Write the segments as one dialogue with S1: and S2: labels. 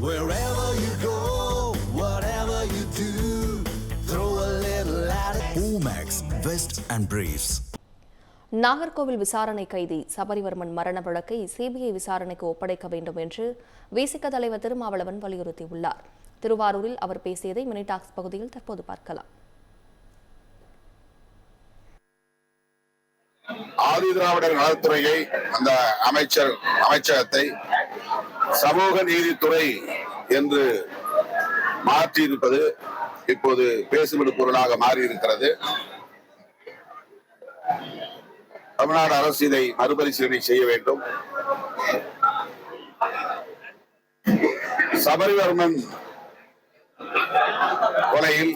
S1: Wherever you go, whatever you do, throw a little at it. Omax, Vest and Briefs.
S2: Nagercoil விசாரணை கைதி சபரிவர்மன் மரண வழக்கை CBI விசாரணைக்கு ஒப்படைக்க வேண்டும் என்று விசிக தலைவர் திருமாவளவன் வலியுறுத்தியுள்ளார். திருவாரூரில் அவர் பேசியதை மினிடாக்ஸ் பகுதியில் தற்போது பார்க்கலாம்.
S3: ஆதிதிராவிடர் நலத்துறையை அந்த அமைச்சகத்தை சமூக நீதித்துறை என்று மாற்றியிருப்பது இப்போது பேசுமிடு பொருளாக மாறியிருக்கிறது. தமிழ்நாடு அரசு இதை மறுபரிசீலனை செய்ய வேண்டும். சபரிவர்மன் கொலையில்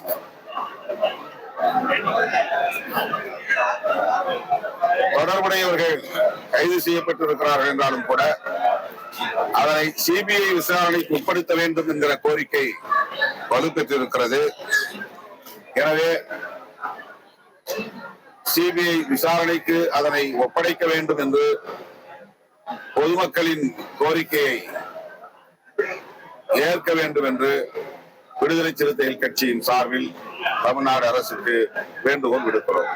S3: தொடர்புடையவர்கள் கைது செய்யப்பட்டிருக்கிறார்கள் என்றாலும் கூட அதனை சிபிஐ விசாரணைக்கு உட்படுத்த வேண்டும் என்கிற கோரிக்கை வலுப்பெற்றிருக்கிறது. எனவே சிபிஐ விசாரணைக்கு அதனை ஒப்படைக்க வேண்டும் என்று பொதுமக்களின் கோரிக்கையை ஏற்க வேண்டும் என்று விடுதலை சிறுத்தைகள் கட்சியின் சார்பில் தமிழ்நாடு அரசுக்கு வேண்டுகோள் விடுக்கிறோம்.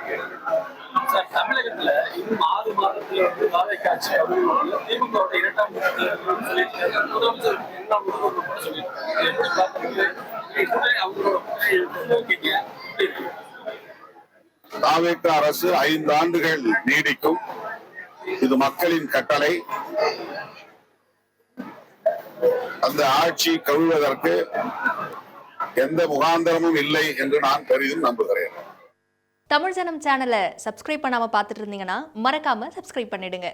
S4: தமிழகத்துல இன்னும் 6 மாதத்துல காலை காட்சி திமுக இரண்டாம் முதலமைச்சர்
S3: தாவேக அரசு 5 ஆண்டுகள் நீடிக்கும். இது மக்களின் கட்டளை. அந்த ஆட்சி கவிழ்வதற்கு எந்த முகாந்திரமும் இல்லை என்று நான் பெரிதும் நம்புகிறேன்.
S2: தமிழ் ஜனம் சேனலை சப்ஸ்கிரைப் பண்ணாம பார்த்துட்டு இருந்தீங்கன்னா மறக்காம சப்ஸ்கிரைப் பண்ணிடுங்க.